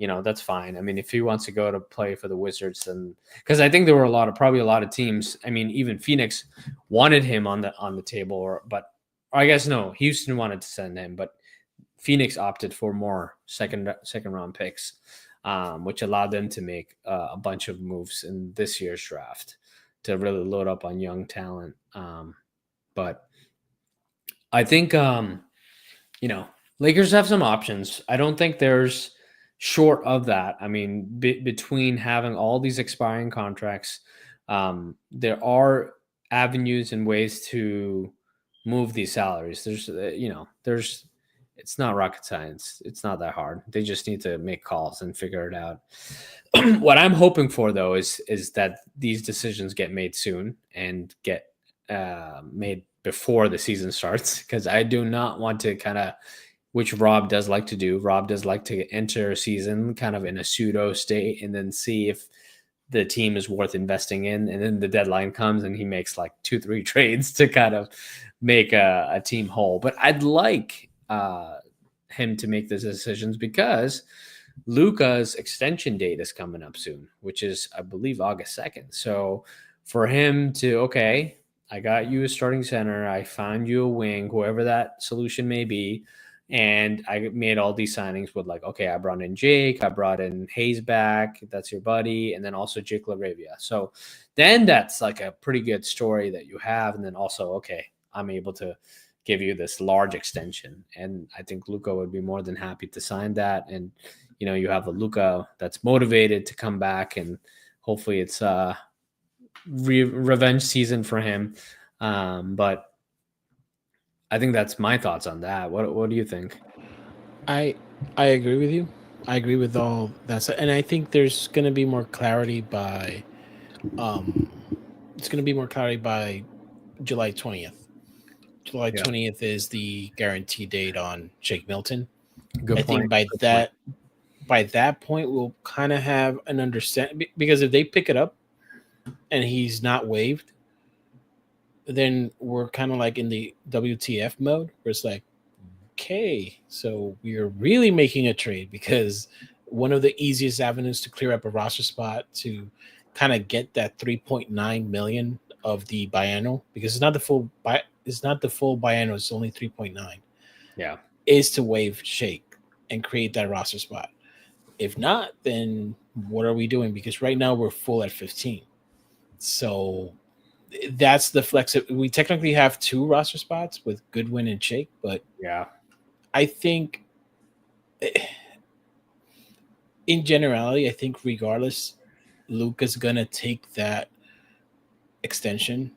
that's fine. I mean, if he wants to go to play for the Wizards, then because I think there were probably a lot of teams. I mean, even Phoenix wanted him on the table, or I guess no, Houston wanted to send him, but Phoenix opted for more second round picks, which allowed them to make a bunch of moves in this year's draft to really load up on young talent. But I think Lakers have some options. I don't think there's short of that. I mean, between having all these expiring contracts, there are avenues and ways to move these salaries. There's it's not rocket science. It's not that hard. They just need to make calls and figure it out. What I'm hoping for though is that these decisions get made soon and get made before the season starts, because I do not want to kind of, which Rob does like to do. Rob does like to enter a season kind of in a pseudo state and then see if the team is worth investing in. And then the deadline comes and he makes like 2-3 trades to kind of make a team whole. But I'd like him to make those decisions because Luka's extension date is coming up soon, which is, I believe, August 2nd. So for him to, okay, I got you a starting center, I found you a wing, whoever that solution may be, and I made all these signings with like, okay, I brought in Jake, I brought in Hayes back, that's your buddy, and then also Jake LaRavia. So then that's like a pretty good story that you have. And then also, okay, I'm able to give you this large extension. And I think Luka would be more than happy to sign that. And, you have a Luka that's motivated to come back, and hopefully it's revenge season for him. But I think that's my thoughts on that. What do you think? I I agree with you. I agree with all that, and I think there's going to be more clarity by um it's going to be more clarity by July 20th. July Yeah, 20th is the guarantee date on Jake Milton. I good think point. by Good point. that point we'll kind of have an understanding, because if they pick it up and he's not waived, then we're kind of like in the WTF mode where it's like, okay, so we're really making a trade, because one of the easiest avenues to clear up a roster spot to kind of get that 3.9 million of the biennial, because it's not the full biennial, it's only 3.9, Yeah. is to waive Shake and create that roster spot. If not, then what are we doing? Because right now we're full at 15. So that's the flex. We technically have two roster spots with Goodwin and Shake, but Yeah. I think in generality, I think regardless, Luka's gonna take that extension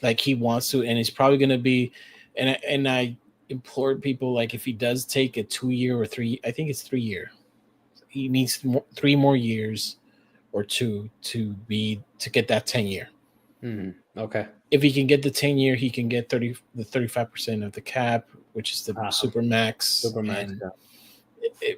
like he wants to, and it's probably gonna be. And I implore people, like, if he does take a 2 year or three, I think it's 3 year. He needs 3 more years or two to get that 10 year. Okay. If he can get the 10 year, he can get 35% of the cap, which is the super max, Supermax. and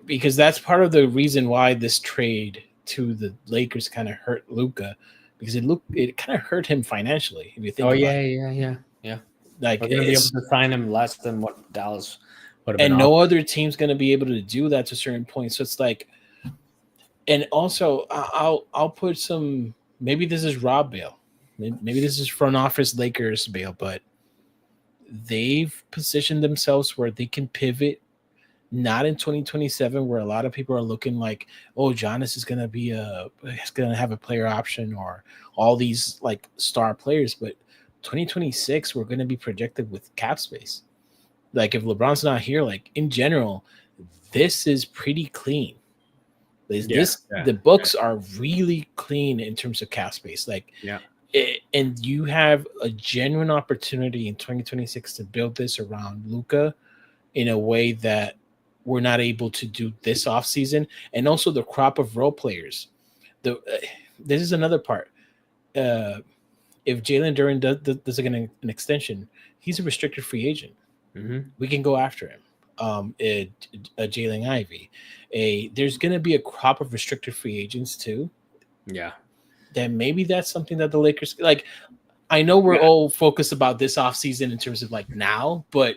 because that's part of the reason why this trade to the Lakers kind of hurt Luka, because it kind of hurt him financially if you think Oh about yeah, it. yeah. Like We're gonna be able to sign him less than what Dallas would have been and off. no other team's going to be able to do that to a certain point. So it's like, and also I'll put some. Maybe this is Rob Bale. Maybe this is front office Lakers Bale, but they've positioned themselves where they can pivot. Not in 2027, where a lot of people are looking like, oh, Giannis is gonna have a player option, or all these like star players. But 2026, we're gonna be projected with cap space. Like if LeBron's not here, like in general, this is pretty clean. Yeah, yeah, The books are really clean in terms of cap space. Like, yeah. and you have a genuine opportunity in 2026 to build this around Luka in a way that we're not able to do this offseason. And also the crop of role players. This is another part. If Jalen Duren does an extension, he's a restricted free agent. Mm-hmm. We can go after him. A Jalen Ivy. There's going to be a crop of restricted free agents too. Yeah. Then maybe that's something that the Lakers like. I know we're all focused about this offseason in terms of like now, but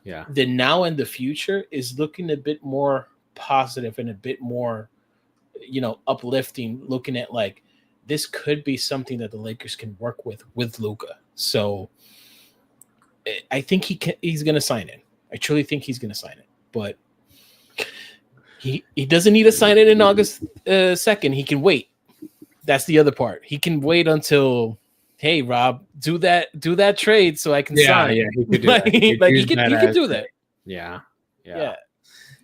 Yeah. the now and the future is looking a bit more positive and a bit more uplifting, looking at like this could be something that the Lakers can work with Luka. So I think he's going to sign it. I truly think he's going to sign it, but he doesn't need to sign it in August 2nd. He can wait. That's the other part. He can wait until, hey Rob, do that trade so I can Yeah, sign. yeah, he could do like, that. He like he use that could as do that. yeah, yeah. Yeah.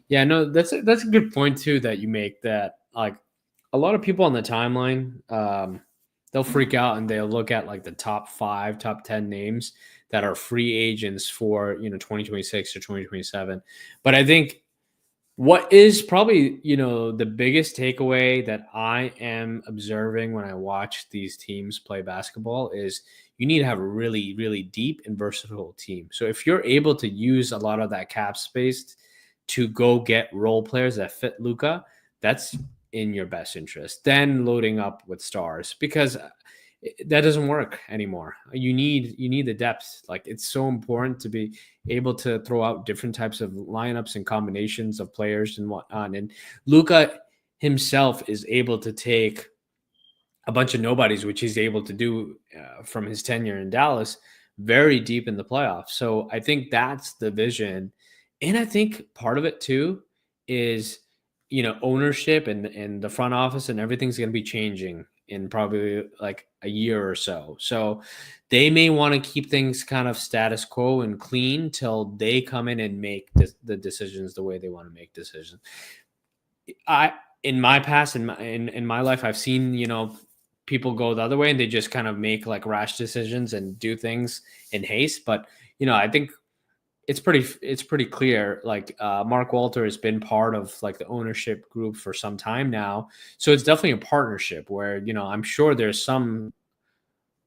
Yeah, no, that's a good point too that you make. That like a lot of people on the timeline, they'll freak out and they'll look at like the top 5, top 10 names that are free agents for 2026 or 2027. But I think what is probably the biggest takeaway that I am observing when I watch these teams play basketball is you need to have a really really deep and versatile team. So if you're able to use a lot of that cap space to go get role players that fit Luca, that's in your best interest. Then loading up with stars because that doesn't work anymore. You need the depth. Like it's so important to be able to throw out different types of lineups and combinations of players and whatnot. And Luca himself is able to take a bunch of nobodies, which he's able to do from his tenure in Dallas, very deep in the playoffs. So I think that's the vision, and I think part of it too is ownership and the front office and everything's going to be changing in probably like a year or so. So they may want to keep things kind of status quo and clean till they come in and make the decisions the way they want to make decisions. I in my past in my life I've seen people go the other way and they just kind of make like rash decisions and do things in haste. But I think it's pretty clear. Like Mark Walter has been part of like the ownership group for some time now, so it's definitely a partnership where I'm sure there's some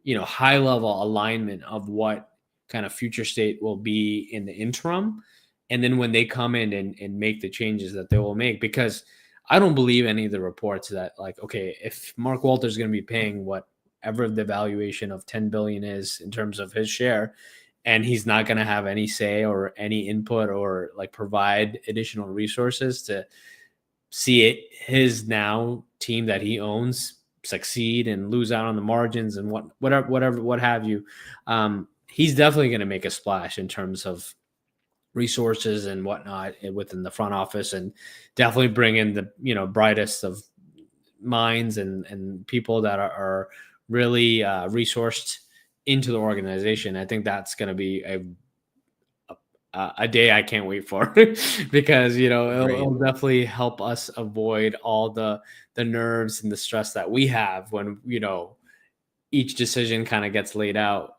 high level alignment of what kind of future state will be in the interim, and then when they come in and make the changes that they will make. Because I don't believe any of the reports that like, okay, if Mark Walter is going to be paying whatever the valuation of 10 billion is in terms of his share, and he's not going to have any say or any input or like provide additional resources to see his now team that he owns succeed and lose out on the margins and whatever what have you. He's definitely going to make a splash in terms of resources and whatnot within the front office, and definitely bring in the brightest of minds and people that are really resourced into the organization. I think that's going to be a day I can't wait for because it'll definitely help us avoid all the nerves and the stress that we have when each decision kind of gets laid out.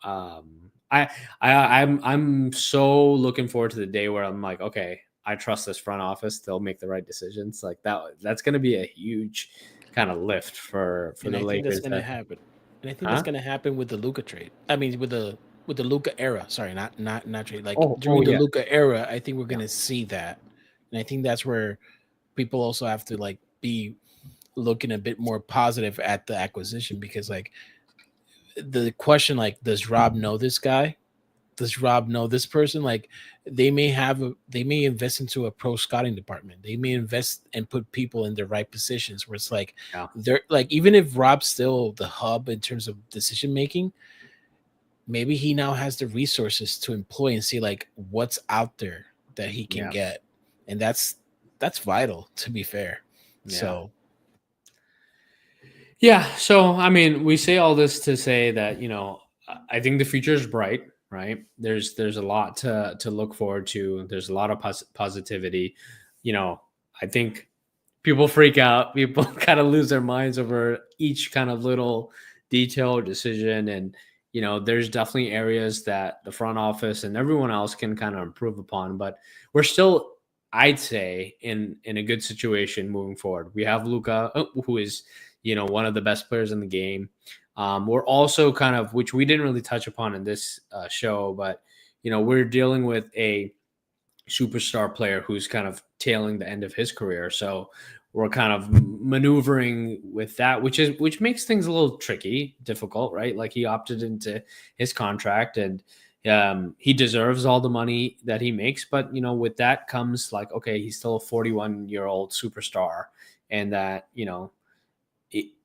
I'm so looking forward to the day where I'm like, okay, I trust this front office. They'll make the right decisions. Like that's going to be a huge kind of lift for And the I think that's Lakers. going to happen. And I think that's Huh? going to happen with the Luca trade. I mean, with the Luca era. Sorry, not trade. Like Oh during the yeah, Luca era, I think we're yeah, going to see that. And I think that's where people also have to like be looking a bit more positive at the acquisition, because like the question, like, does Rob know this guy? Does Rob know this person? Like they may invest into a pro scouting department. They may invest and put people in the right positions where it's like yeah, they're like, even if Rob's still the hub in terms of decision making, maybe he now has the resources to employ and see like what's out there that he can yeah, get. And that's vital, to be fair. yeah. So Yeah. So, I mean, we say all this to say that, I think the future is bright, right? There's a lot to look forward to. There's a lot of positivity. I think people freak out. People kind of lose their minds over each kind of little detail or decision. And, there's definitely areas that the front office and everyone else can kind of improve upon. But we're still, I'd say, in a good situation moving forward. We have Luca, who is, one of the best players in the game. We're also kind of, which we didn't really touch upon in this show, but, we're dealing with a superstar player who's kind of tailing the end of his career. So we're kind of maneuvering with that, which makes things a little tricky, difficult, right? Like he opted into his contract and He deserves all the money that he makes, but with that comes like, okay, he's still a 41-year-old superstar, and that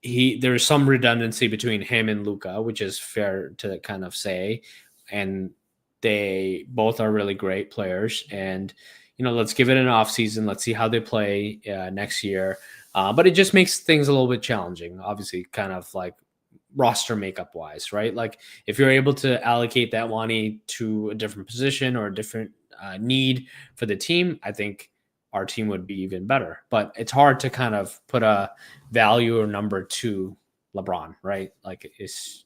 there's some redundancy between him and Luka, which is fair to kind of say, and they both are really great players. And let's give it an off season. Let's see how they play next year. But it just makes things a little bit challenging, obviously, kind of like roster makeup wise, right? Like if you're able to allocate that money to a different position or a different need for the team, I think our team would be even better. But it's hard to kind of put a value or number to LeBron, right? Like it's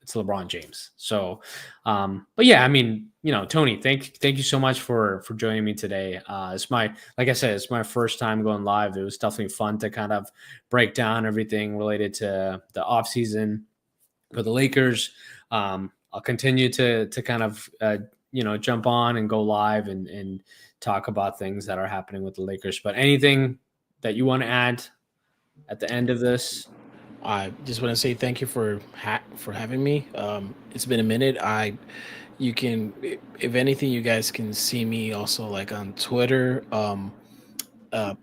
LeBron James. So, but yeah, I mean, Tony, thank you so much for joining me today. It's like I said, it's my first time going live. It was definitely fun to kind of break down everything related to the off season for the Lakers. I'll continue to kind of jump on and go live and talk about things that are happening with the Lakers. But anything that you want to add at the end of this? I just want to say thank you for having me. It's been a minute. You can, if anything, you guys can see me also like on Twitter. Uh,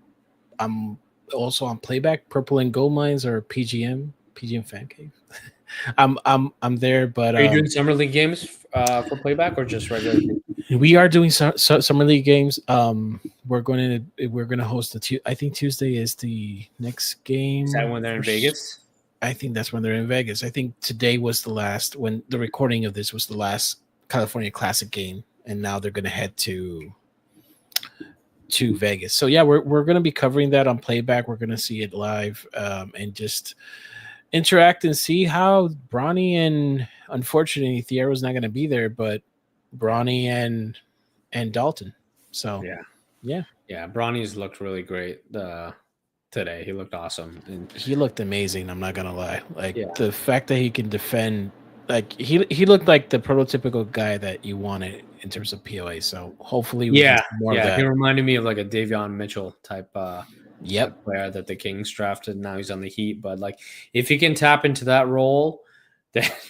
I'm also on Playback, Purple and Gold Mines, or PGM Fan Cave. I'm there, but Are you doing summer league games for playback or just regular? we are doing summer league games. We're going to host I think Tuesday is the next game. Is that when they're in Vegas? I think that's when they're in Vegas. I think today was the last, when the recording of this was the last California Classic game, and now they're going to head to Vegas. So yeah, we're going to be covering that on Playback. We're going to see it live and just interact and see how Bronny, and unfortunately Thiero's not going to be there, but Bronny and Dalton. So yeah. Bronny's looked really great today. He looked awesome, and He looked amazing. I'm not gonna lie. Like the fact that he can defend, like he looked like the prototypical guy that you wanted in terms of POA. So hopefully we get more of that. He reminded me of like a Davion Mitchell type Yep. player that the Kings drafted. Now he's on the Heat, but like if he can tap into that role,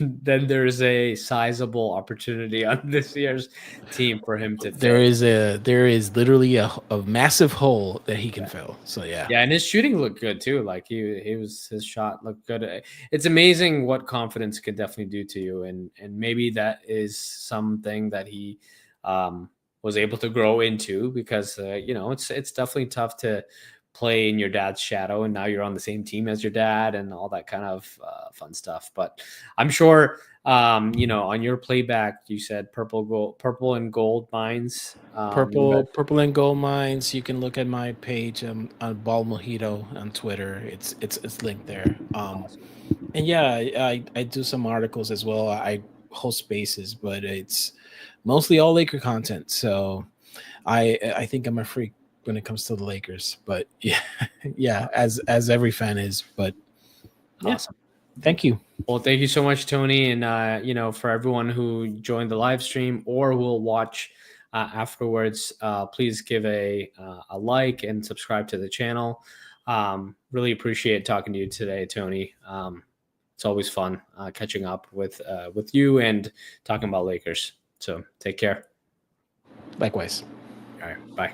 then there's a sizable opportunity on this year's team for him to fit. There is literally a massive hole that he can fill. So yeah, and his shooting looked good too. Like his shot looked good. It's amazing what confidence can definitely do to you, and maybe that is something that he was able to grow into, because it's definitely tough to play in your dad's shadow, and now you're on the same team as your dad and all that kind of fun stuff. But I'm sure on your Playback you said purple and gold mines. purple and gold mines. You can look at my page on Ball Mojito on Twitter. It's linked there. Awesome. And yeah, I do some articles as well. I host spaces, but it's mostly all Laker content. So I think I'm a freak when it comes to the Lakers, but yeah, as every fan is. But yeah, awesome. Thank you. Well, thank you so much, Tony, and for everyone who joined the live stream or will watch afterwards, please give a like and subscribe to the channel. Really appreciate talking to you today, Tony. It's always fun catching up with you and talking about Lakers. So take care. Likewise. All right, bye.